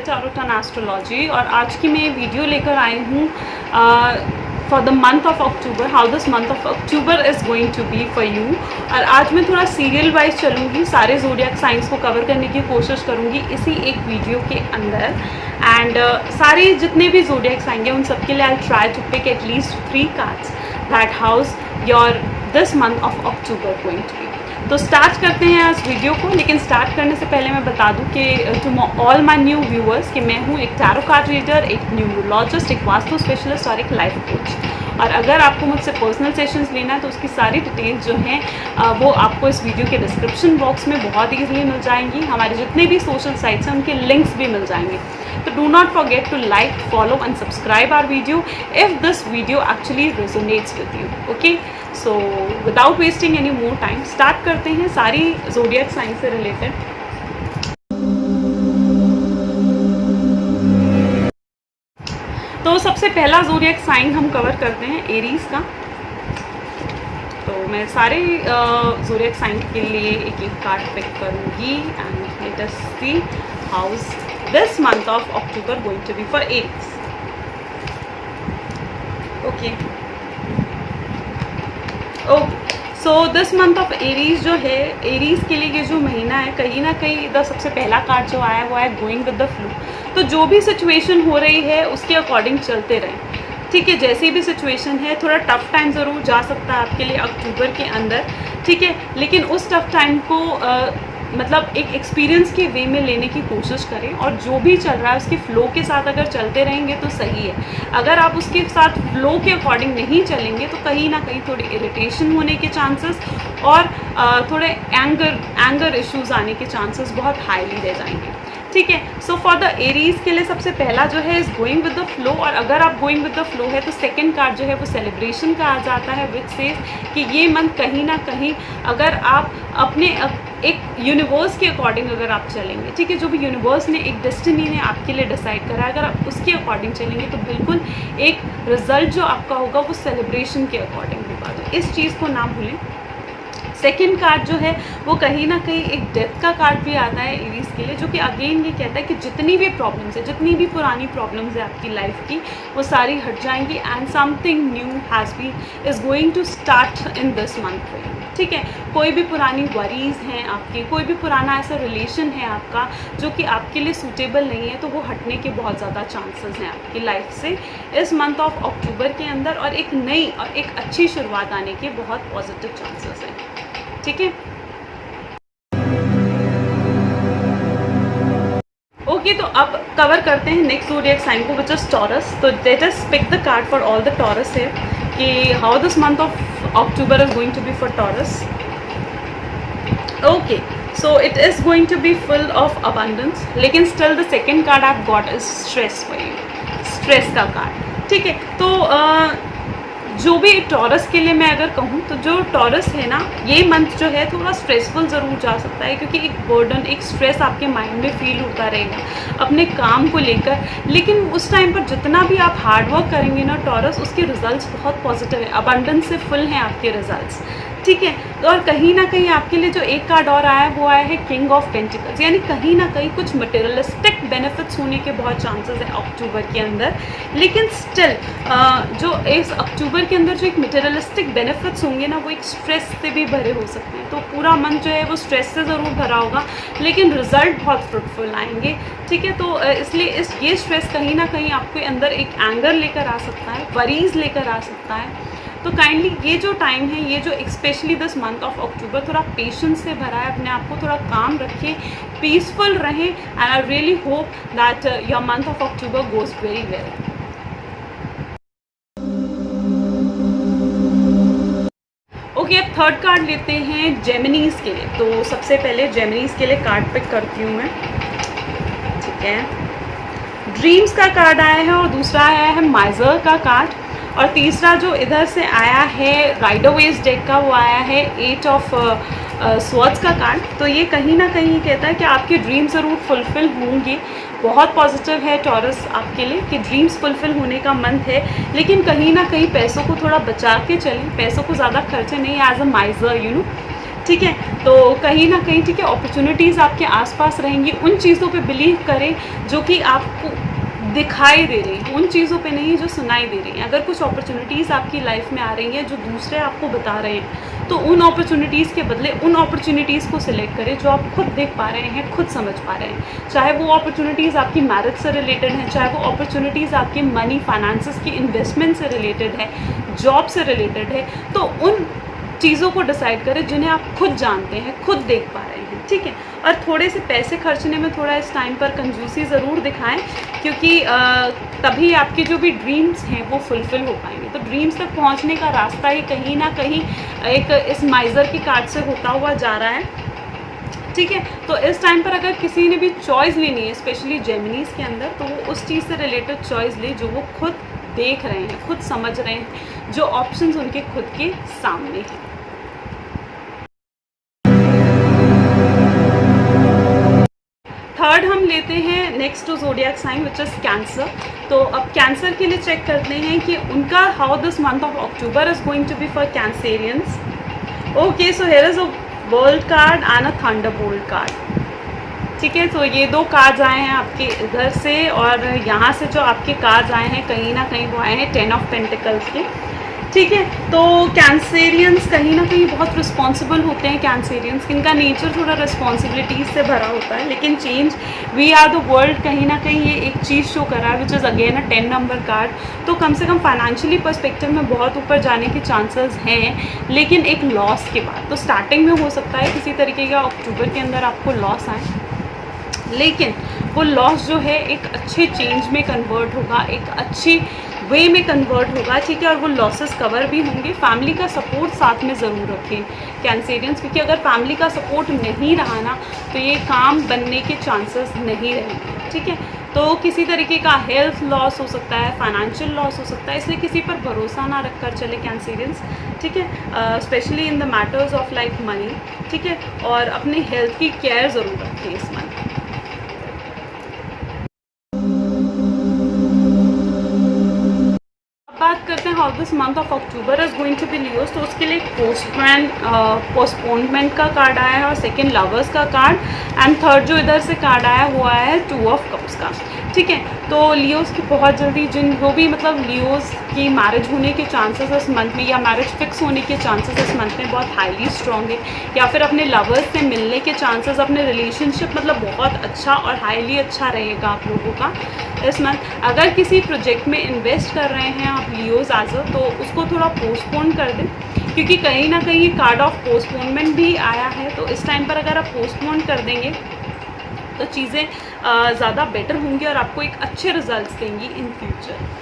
Tarot and astrology और आज की मैं वीडियो लेकर आई हूँ for the month of October, how this month of October is going to be for you. और आज मैं थोड़ा सीरियल वाइज चलूँगी, सारे ज़ोडिएक साइंस को कवर करने की कोशिश करूँगी इसी एक वीडियो के अंदर। एंड सारे जितने भी ज़ोडिएक्स आएंगे उन सब के लिए I try to pick at least 3 cards that how's your this month of October going to be. तो स्टार्ट करते हैं इस वीडियो को, लेकिन स्टार्ट करने से पहले मैं बता दूं कि to all my new viewers कि मैं हूं एक टैरो कार्ड रीडर, एक न्यूरोलॉजिस्ट, एक वास्तु स्पेशलिस्ट और एक लाइफ कोच। और अगर आपको मुझसे पर्सनल सेशंस लेना है तो उसकी सारी डिटेल्स जो हैं वो आपको इस वीडियो के डिस्क्रिप्शन बॉक्स में बहुत ईजिली मिल जाएंगी। हमारे जितने भी सोशल साइट्स हैं उनके लिंक्स भी मिल जाएंगे। तो do not forget to like, follow and subscribe our video if this video actually resonates with you. Okay, so without wasting any more time start करते हैं सारी ज़ोडिएक साइन से रिलेटेड। तो सबसे पहला ज़ोडिएक साइन हम कवर करते हैं एरीज़ का। तो मैं सारे ज़ोडिएक साइन के लिए एक एक कार्ड पिक करूँगी and let us see how's this month of October going to be for Aries. Okay, so this month of Aries जो है, एरीज के लिए ये जो महीना है कहीं ना कहीं इधर सबसे पहला कार्ड जो आया वो है गोइंग विद द फ्लो। तो जो भी सिचुएशन हो रही है उसके अकॉर्डिंग चलते रहें, ठीक है। जैसी भी सिचुएशन है, थोड़ा टफ टाइम ज़रूर जा सकता है आपके लिए अक्टूबर के अंदर, ठीक है, लेकिन उस टफ टाइम को मतलब एक एक्सपीरियंस के वे में लेने की कोशिश करें और जो भी चल रहा है उसके फ़्लो के साथ अगर चलते रहेंगे तो सही है। अगर आप उसके साथ फ़्लो के अकॉर्डिंग नहीं चलेंगे तो कहीं ना कहीं थोड़ी इरिटेशन होने के चांसेस और थोड़े एंगर इश्यूज आने के चांसेस बहुत हाईली रह जाएंगे, ठीक है। सो फॉर द एरीज के लिए सबसे पहला जो है is going with the flow. और अगर आप गोइंग विद द फ्लो है तो सेकंड कार्ड जो है वो सेलिब्रेशन का आ जाता है, विच सेज कि ये मंथ कहीं ना कहीं अगर आप अपने एक यूनिवर्स के अकॉर्डिंग अगर आप चलेंगे, ठीक है, जो भी यूनिवर्स ने एक डेस्टिनी ने आपके लिए डिसाइड करा है, अगर आप उसके अकॉर्डिंग चलेंगे तो बिल्कुल एक रिजल्ट जो आपका होगा वो सेलिब्रेशन के अकॉर्डिंग होगा। तो इस चीज़ को ना भूलें। सेकेंड कार्ड जो है वो कहीं ना कहीं एक डेथ का कार्ड भी आता है एरीज के लिए, जो कि अगेन ये कहता है कि जितनी भी प्रॉब्लम्स है, जितनी भी पुरानी प्रॉब्लम्स है आपकी लाइफ की, वो सारी हट जाएंगी and something new has been is going to start in this month for you, ठीक है। कोई भी पुरानी वरीज हैं आपकी, कोई भी पुराना ऐसा रिलेशन है आपका जो कि आपके लिए सूटेबल नहीं है, तो वो हटने के बहुत ज़्यादा चांसेस हैं आपकी लाइफ से इस मंथ ऑफ अक्टूबर के अंदर, और एक नई और एक अच्छी शुरुआत आने के बहुत पॉजिटिव चांसेस हैं, ठीक है। ओके, तो अब कवर करते हैं नेक्स्ट ज़ोडिएक साइन को, विच इज टॉरस। तो let us pick the card for all the Taurus है कि how this month of October is going to be for Taurus. Okay, so it is going to be full of abundance, लेकिन still the second card I have got is stress for you, stress का card, ठीक है। तो जो भी taurus के लिए मैं अगर कहूँ तो जो टॉरस है ना, ये मंथ जो है थोड़ा स्ट्रेसफुल ज़रूर जा सकता है, क्योंकि एक बर्डन, एक स्ट्रेस आपके माइंड में फील होता रहेगा अपने काम को लेकर। लेकिन उस टाइम पर जितना भी आप हार्ड वर्क करेंगे ना टॉरस, उसके रिजल्ट्स बहुत पॉजिटिव है, अबंडेंस से फुल हैं आपके रिजल्ट्स, ठीक है। तो और कहीं ना कहीं आपके लिए जो एक कार्ड और आया है वो आया है किंग ऑफ पेंटिकल्स, यानी कहीं ना कहीं कुछ मटेरियलिस्टिक बेनिफिट्स होने के बहुत चांसेस है अक्टूबर के अंदर। लेकिन स्टिल जो इस अक्टूबर के अंदर जो एक मटेरियलिस्टिक बेनिफिट्स होंगे ना, वो एक स्ट्रेस से भी भरे हो सकते हैं। तो पूरा मंथ जो है वो स्ट्रेस से ज़रूर भरा होगा, लेकिन रिजल्ट बहुत फ्रूटफुल आएंगे, ठीक है। तो इसलिए ये स्ट्रेस कहीं ना कहीं आपके अंदर एक एंगर लेकर आ सकता है, वरीज लेकर आ सकता है। तो काइंडली ये जो टाइम है, ये जो स्पेशली दिस मंथ ऑफ अक्टूबर थोड़ा पेशेंस से भरा है, अपने आप को थोड़ा काम रखें, पीसफुल रहें, and I really hope that your month of October goes very well. Okay, अब थर्ड कार्ड लेते हैं जेमिनीज के लिए। तो सबसे पहले जेमिनीज के लिए कार्ड पिक करती हूँ मैं, ठीक है। ड्रीम्स का कार्ड आया है और दूसरा आया है माइजर का कार्ड, और तीसरा जो इधर से आया है राइडर वेज डेक का वो आया है 8 ऑफ स्वॉर्ड्स का कार्ड। तो ये कहीं ना कहीं कहता है कि आपके ड्रीम ज़रूर फुलफ़िल होंगे। बहुत पॉजिटिव है टॉरस आपके लिए कि ड्रीम्स फुलफ़िल होने का मंथ है, लेकिन कहीं ना कहीं पैसों को थोड़ा बचा के चलें, पैसों को ज़्यादा खर्चे नहीं as a miser, you know, ठीक है। तो कहीं ना कहीं ठीक है अपॉर्चुनिटीज़ आपके आसपास रहेंगी, उन चीज़ों पे बिलीव करें जो कि आपको दिखाई दे रही हैं, उन चीज़ों पे नहीं जो सुनाई दे रही हैं। अगर कुछ अपॉर्चुनिटीज़ आपकी लाइफ में आ रही हैं जो दूसरे आपको बता रहे हैं, तो उन अपॉर्चुनिटीज़ के बदले उन अपॉर्चुनिटीज़ को सिलेक्ट करें जो आप खुद देख पा रहे हैं, खुद समझ पा रहे हैं। चाहे वो अपॉर्चुनिटीज़ आपकी मैरिज से रिलेटेड हैं, चाहे वो अपॉर्चुनिटीज़ आपके मनी फाइनेंसेस की इन्वेस्टमेंट से रिलेटेड है, जॉब से रिलेटेड है, तो उन चीज़ों को डिसाइड करें जिन्हें आप खुद जानते हैं, खुद देख पा रहे हैं, ठीक है। और थोड़े से पैसे खर्चने में थोड़ा इस टाइम पर कंजूसी ज़रूर दिखाएं, क्योंकि तभी आपके जो भी ड्रीम्स हैं वो फुलफ़िल हो पाएंगे। तो ड्रीम्स तक पहुंचने का रास्ता ही कहीं ना कहीं एक इस माइज़र की कार्ड से होता हुआ जा रहा है, ठीक है। तो इस टाइम पर अगर किसी ने भी चॉइस लेनी है, स्पेशली जेमिनीज़ के अंदर, तो वो उस चीज़ से रिलेटेड चॉइस ले जो वो खुद देख रहे हैं, खुद समझ रहे हैं, जो ऑप्शंस उनके खुद के सामने हैं। थर्ड हम लेते हैं next to zodiac sign which is Cancer. तो अब कैंसर के लिए चेक करते हैं कि उनका how this month of October is going to be for Cancerians. Okay, so here is a world card and a thunderbolt card, ठीक है। तो ये दो कार्ड्स आए हैं आपके इधर से, और यहाँ से जो आपके कार्ड्स आए हैं कहीं ना कहीं वो आए हैं 10 ऑफ पेंटिकल्स के, ठीक है। तो कैंसेरियंस कहीं ना कहीं बहुत रिस्पॉन्सिबल होते हैं। कैंसेरियंस इनका नेचर थोड़ा रिस्पॉन्सिबिलिटीज़ से भरा होता है, लेकिन change we are the world कहीं ना कहीं ये एक चीज़ शो कर रहा है which is again a 10 number card. तो कम से कम फाइनेंशियली पर्सपेक्टिव में बहुत ऊपर जाने के चांसेस हैं, लेकिन एक लॉस के बाद। तो स्टार्टिंग में हो सकता है किसी तरीके का अक्टूबर के अंदर आपको लॉस आए, लेकिन वो लॉस जो है एक अच्छे चेंज में कन्वर्ट होगा, एक अच्छी वे में कन्वर्ट होगा, ठीक है। और वो लॉसेस कवर भी होंगे। फैमिली का सपोर्ट साथ में ज़रूर रखें कैंसेरियंस, क्योंकि अगर फैमिली का सपोर्ट नहीं रहा ना तो ये काम बनने के चांसेस नहीं रहेंगे, ठीक है। तो किसी तरीके का हेल्थ लॉस हो सकता है, फाइनेंशियल लॉस हो सकता है, इसलिए किसी पर भरोसा ना रख कर चले कैंसेरियंस, ठीक है। Specially in the matters of like money, ठीक है। और अपने हेल्थ की केयर ज़रूर रखें इस मंथ। बात करते हैं how this month of October is going to be Leos. तो उसके लिए पोस्टपोनमेंट का कार्ड आया है, और सेकंड लवर्स का कार्ड, एंड थर्ड जो इधर से कार्ड आया हुआ है 2 ऑफ कप्स का, ठीक है। तो लियोस की बहुत जल्दी जो भी मतलब लियोस की मैरिज होने के चांसेस इस मंथ में, या मैरिज फिक्स होने के चांसेस इस मंथ में बहुत हाईली स्ट्रॉन्ग है, या फिर अपने लवर्स से मिलने के चांसेस, अपने रिलेशनशिप मतलब बहुत अच्छा और हाईली अच्छा रहेगा आप लोगों का इस मंथ। अगर किसी प्रोजेक्ट में इन्वेस्ट कर रहे हैं आप लियोज आज, तो उसको थोड़ा पोस्टपोन कर दें, क्योंकि कहीं ना कहीं कार्ड ऑफ पोस्टपोनमेंट भी आया है। तो इस टाइम पर अगर आप पोस्टपोन कर देंगे तो चीज़ें ज़्यादा बेटर होंगी और आपको एक अच्छे रिजल्ट्स देंगी इन फ्यूचर।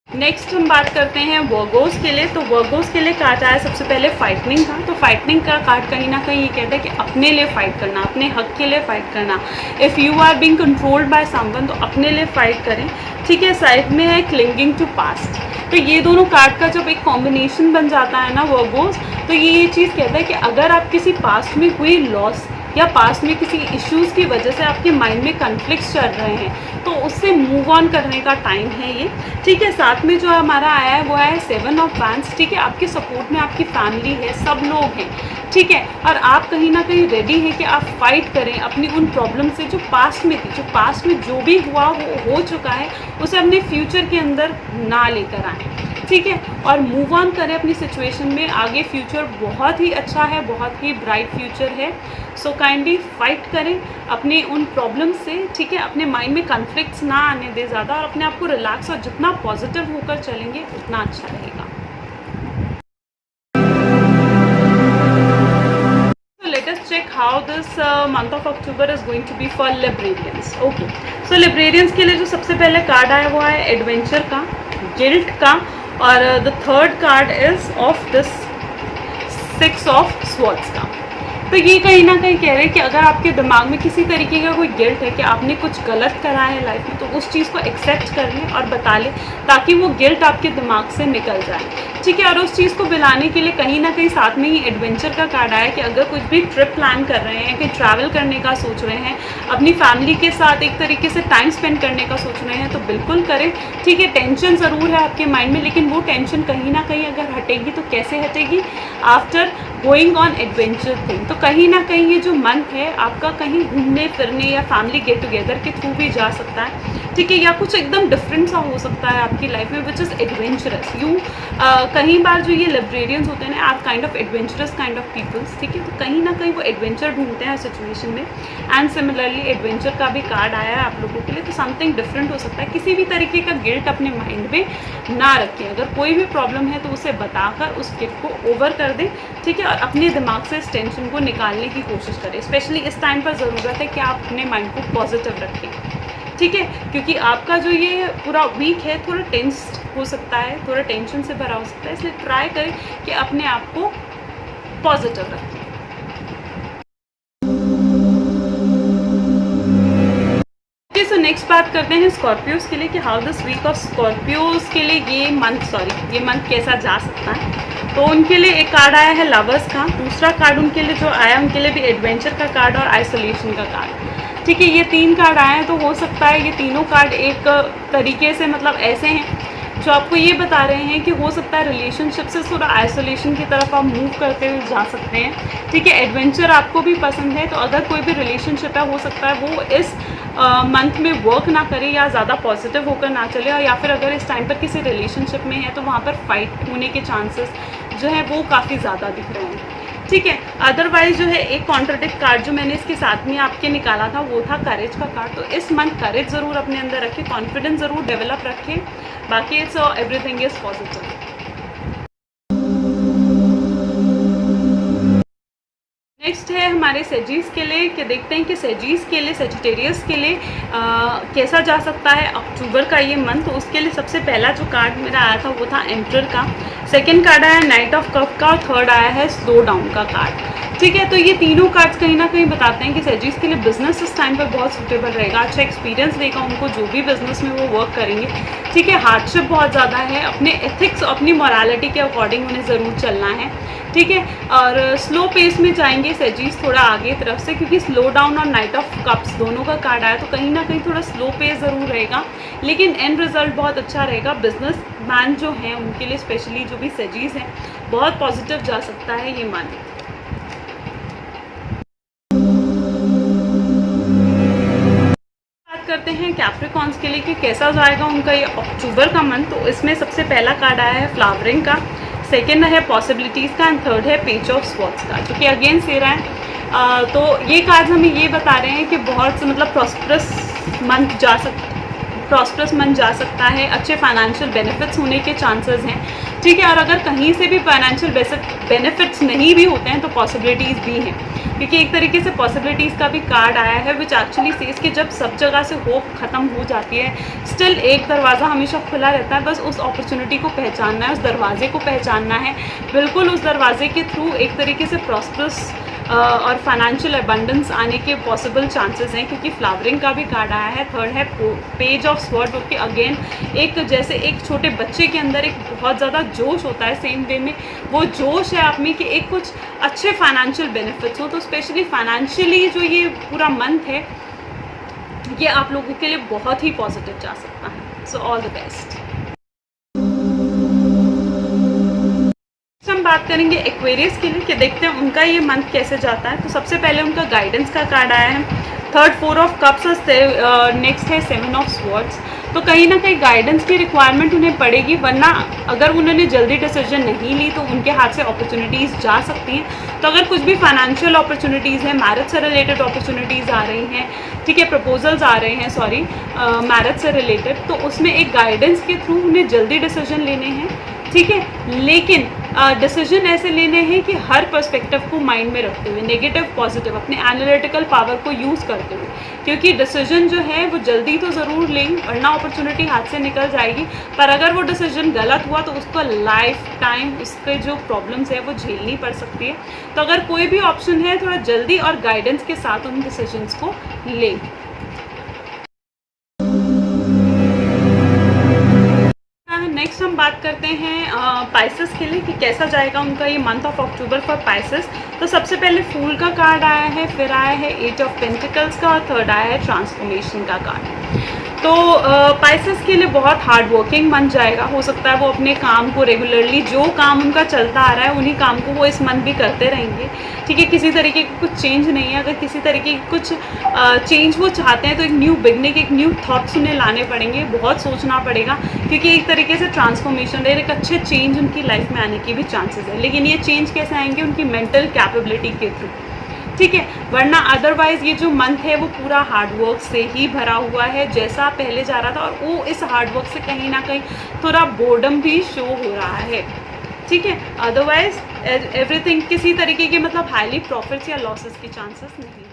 नेक्स्ट हम बात करते हैं वर्गोस के लिए। तो वर्गोस के लिए कार्ड आया सबसे पहले फाइटनिंग का। तो फाइटनिंग का कार्ड कहीं ना कहीं ये कहता है कि अपने लिए फाइट करना, अपने हक के लिए फाइट करना। If you are being controlled by someone, तो अपने लिए फाइट करें, ठीक है। साइड में है क्लिंगिंग टू पास्ट। तो ये दोनों कार्ड का जब एक कॉम्बिनेशन बन जाता है ना वर्गोस, तो ये चीज़ कहता है कि अगर आप किसी पास्ट में हुई लॉस या पास्ट में किसी इश्यूज़ की वजह से आपके माइंड में कन्फ्लिक्ट्स चल रहे हैं, तो उससे मूव ऑन करने का टाइम है ये, ठीक है। साथ में जो हमारा आया है वो है 7 ऑफ वैंड्स, ठीक है। आपके सपोर्ट में आपकी फैमिली है, सब लोग हैं, ठीक है। और आप कहीं ना कहीं रेडी हैं कि आप फाइट करें अपनी उन प्रॉब्लम से जो पास्ट में थी, जो पास्ट में जो भी हुआ वो हो चुका है, उसे अपने फ्यूचर के अंदर ना लेकर आएँ, ठीक है। और मूव ऑन करें अपनी सिचुएशन में। आगे फ्यूचर बहुत ही अच्छा है, बहुत ही ब्राइट फ्यूचर है। सो काइंडली फाइट करें अपने उन प्रॉब्लम्स से, ठीक है। अपने माइंड में कन्फ्लिक्ट्स ना आने दें ज़्यादा, और अपने आप को रिलैक्स और जितना पॉजिटिव होकर चलेंगे उतना अच्छा रहेगा। Let us check how this month of October is going to be for librarians. Okay, so librarians के लिए जो सबसे पहले कार्ड आया वो है एडवेंचर का, गिल्ट का, और the third card is of this 6 of swords का। तो ये कहीं ना कहीं कह रहे हैं कि अगर आपके दिमाग में किसी तरीके का कोई गिल्ट है कि आपने कुछ गलत करा है लाइफ में, तो उस चीज़ को एक्सेप्ट कर लें और बता लें, ताकि वो गिल्ट आपके दिमाग से निकल जाए, ठीक है। और उस चीज़ को मिलाने के लिए कहीं ना कहीं साथ में ही एडवेंचर का कार्ड आया कि अगर कुछ भी ट्रिप प्लान कर रहे हैं, कहीं ट्रैवल करने का सोच रहे हैं, अपनी फैमिली के साथ एक तरीके से टाइम स्पेंड करने का सोच रहे हैं, तो बिल्कुल करें, ठीक है। टेंशन ज़रूर है आपके माइंड में, लेकिन वो टेंशन कहीं ना कहीं अगर हटेगी तो कैसे हटेगी, after going on adventure thing. तो कहीं ना कहीं ये जो मंथ है आपका कहीं घूमने फिरने या फैमिली गेट टुगेदर के थ्रू भी जा सकता है, ठीक है, या कुछ एकदम डिफरेंट सा हो सकता है आपकी लाइफ में विच इज़ एडवेंचरस। यूँ कहीं बार जो ये लाइब्रेरियंस होते हैं ना, आप kind of adventurous kind of peoples, ठीक है, तो कहीं ना कहीं वो एडवेंचर ढूंढते हैं सिचुएशन में। एंड सिमिलरली एडवेंचर का भी कार्ड आया है आप लोगों के लिए, तो समथिंग डिफरेंट हो सकता है। किसी भी तरीके का गिल्ट अपने माइंड में ना रखें, अगर कोई भी प्रॉब्लम है तो उसे बताकर उस गिल्ट को ओवर कर दें, ठीक है, और अपने दिमाग से इस टेंशन को निकालने की कोशिश करें। स्पेशली इस टाइम पर ज़रूरत है कि आप अपने माइंड को पॉजिटिव रखें, ठीक है, क्योंकि आपका जो ये पूरा वीक है थोड़ा टेंस्ड हो सकता है, थोड़ा टेंशन से भरा हो सकता है, इसलिए ट्राई करें कि अपने आप को पॉजिटिव रखें। सो नेक्स्ट बात करते हैं स्कॉर्पियोज़ के लिए कि हाउ दिस वीक ऑफ स्कॉर्पियोज़ के लिए ये मंथ कैसा जा सकता है। तो उनके लिए एक कार्ड आया है लवर्स का, दूसरा कार्ड उनके लिए जो आया उनके लिए भी एडवेंचर का कार्ड और आइसोलेशन का कार्ड, ठीक है। ये 3 कार्ड आए हैं, तो हो सकता है ये तीनों कार्ड एक तरीके से मतलब ऐसे हैं जो आपको ये बता रहे हैं कि हो सकता है रिलेशनशिप से थोड़ा आइसोलेशन की तरफ आप मूव करते हुए जा सकते हैं, ठीक है। एडवेंचर आपको भी पसंद है, तो अगर कोई भी रिलेशनशिप है हो सकता है वो इस मंथ में वर्क ना करे या ज़्यादा पॉजिटिव होकर ना चले, और या फिर अगर इस टाइम पर किसी रिलेशनशिप में है तो वहाँ पर फाइट होने के चांसेस जो है वो काफ़ी ज़्यादा दिख रहे हैं, ठीक है। अदरवाइज जो है एक कॉन्ट्राडिक्ट कार्ड जो मैंने इसके साथ में आपके निकाला था वो था करेज का कार्ड। तो इस मंथ करेज ज़रूर अपने अंदर रखें, कॉन्फिडेंस ज़रूर डेवलप रखें, बाकी it's everything is positive. Next है हमारे सेजीज के लिए कि देखते हैं कि सेजीज के लिए, सेजिटेरियस के लिए कैसा जा सकता है अक्टूबर का ये मंथ। तो उसके लिए सबसे पहला जो कार्ड मेरा आया था वो था एम्परर का, सेकंड कार्ड आया नाइट ऑफ कप का, और थर्ड आया है स्लो डाउन का कार्ड, ठीक है। तो ये तीनों कार्ड्स कहीं ना कहीं बताते हैं कि सेजीज के लिए बिजनेस इस टाइम पर बहुत सूटेबल रहेगा, अच्छा एक्सपीरियंस देगा उनको जो भी बिजनेस में वो वर्क करेंगे, ठीक है। हार्डशिप बहुत ज़्यादा है, अपने एथिक्स अपनी मॉरलिटी के अकॉर्डिंग उन्हें ज़रूर चलना है, ठीक है। और स्लो पेस में जाएंगे सेजीज थोड़ा आगे तरफ से, क्योंकि स्लो डाउन और नाइट ऑफ कप्स दोनों का कार्ड आया, तो कहीं ना कहीं थोड़ा स्लो पेस ज़रूर रहेगा, लेकिन एंड रिजल्ट बहुत अच्छा रहेगा। बिजनेस मैन जो हैं उनके लिए स्पेशली जो भी सेजीज हैं बहुत पॉजिटिव जा सकता है ये मंथ। करते हैं कैप्रिकॉन्स के लिए कि कैसा जाएगा उनका ये अक्टूबर का मंथ। तो इसमें सबसे पहला कार्ड आया है फ्लावरिंग का, सेकेंड है पॉसिबिलिटीज़ का, एंड थर्ड है पेज ऑफ स्वॉर्ड्स का, जो कि अगेन से रहा है। तो ये कार्ड हमें ये बता रहे हैं कि बहुत से मतलब प्रॉस्परस मंथ जा सकता है, अच्छे फाइनेंशियल बेनिफिट्स होने के चांसेस हैं, ठीक है। और अगर कहीं से भी फाइनेंशियल बेनिफिट्स नहीं भी होते हैं तो पॉसिबिलिटीज़ भी हैं, क्योंकि एक तरीके से पॉसिबिलिटीज़ का भी कार्ड आया है विच एक्चुअली सेज कि जब सब जगह से होप ख़त्म हो जाती है, स्टिल एक दरवाज़ा हमेशा खुला रहता है, बस उस अपॉर्चुनिटी को पहचानना है, उस दरवाजे को पहचानना है, बिल्कुल उस दरवाजे के थ्रू एक तरीके से प्रॉस्परस और फाइनेंशियल अबंडेंस आने के पॉसिबल चांसेस हैं, क्योंकि फ्लावरिंग का भी कार्ड आया है। थर्ड है पेज ऑफ स्वॉर्ड, जो कि अगेन एक जैसे एक छोटे बच्चे के अंदर एक बहुत ज़्यादा जोश होता है, सेम वे में वो जोश है आप में कि एक कुछ अच्छे फाइनेंशियल बेनिफिट्स हो। तो स्पेशली फाइनेंशियली जो ये पूरा मंथ है ये आप लोगों के लिए बहुत ही पॉजिटिव जा सकता है। So all the best. हम बात करेंगे एक्वेरियस के लिए कि देखते हैं उनका ये मंथ कैसे जाता है। तो सबसे पहले उनका गाइडेंस का कार्ड आया है, थर्ड 4 ऑफ कप्स, नेक्स्ट है 7 ऑफ स्वॉर्ड्स। तो कहीं ना कहीं गाइडेंस की रिक्वायरमेंट उन्हें पड़ेगी, वरना अगर उन्होंने जल्दी डिसीजन नहीं ली तो उनके हाथ से अपॉर्चुनिटीज़ जा सकती हैं। तो अगर कुछ भी फाइनेंशियल अपॉर्चुनिटीज़ हैं, मैरिज से रिलेटेड अपॉर्चुनिटीज़ आ रही हैं, ठीक है, प्रपोजल्स आ रहे हैं, सॉरी मैरिज से रिलेटेड, तो उसमें एक गाइडेंस के थ्रू उन्हें जल्दी डिसीजन लेने हैं, ठीक है। लेकिन डिसीजन ऐसे लेने हैं कि हर पर्सपेक्टिव को माइंड में रखते हुए, नेगेटिव पॉजिटिव, अपने एनालिटिकल पावर को यूज़ करते हुए, क्योंकि डिसीजन जो है वो जल्दी तो ज़रूर लें वरना अपॉर्चुनिटी हाथ से निकल जाएगी, पर अगर वो डिसीजन गलत हुआ तो उसको लाइफ टाइम उसके जो प्रॉब्लम्स है वो झेलनी पड़ सकती है। तो अगर कोई भी ऑप्शन है थोड़ा जल्दी और गाइडेंस के साथ उन डिसीजंस को लें। नेक्स्ट हम बात करते हैं पाइसेस के लिए कि कैसा जाएगा उनका ये month of October for Pisces. तो सबसे पहले फूल का कार्ड आया है, फिर आया है 8 ऑफ पेंटिकल्स का और थर्ड आया है ट्रांसफॉर्मेशन का कार्ड। तो पाइसेस के लिए बहुत हार्ड वर्किंग मंथ जाएगा। हो सकता है वो अपने काम को रेगुलरली, जो काम उनका चलता आ रहा है उन्हीं काम को वो इस मंथ भी करते रहेंगे, ठीक है। किसी तरीके का कुछ चेंज नहीं है। अगर किसी तरीके की कुछ चेंज वो चाहते हैं तो एक न्यू बिगनिंग, एक न्यू थॉट्स उन्हें लाने पड़ेंगे, बहुत सोचना पड़ेगा, क्योंकि एक तरीके से ट्रांसफॉर्मेशन, एक अच्छे चेंज उनकी लाइफ में आने की भी चांसेस है। लेकिन ये चेंज कैसे आएंगे? उनकी मेंटल कैपेबिलिटी के थ्रू, ठीक है। वरना अदरवाइज़ ये जो मंथ है वो पूरा हार्डवर्क से ही भरा हुआ है, जैसा पहले जा रहा था, और वो इस हार्डवर्क से कहीं ना कहीं थोड़ा बोर्डम भी शो हो रहा है, ठीक है। अदरवाइज एवरीथिंग किसी तरीके के मतलब हाईली प्रॉफिट्स या लॉसेस की चांसेस नहीं है।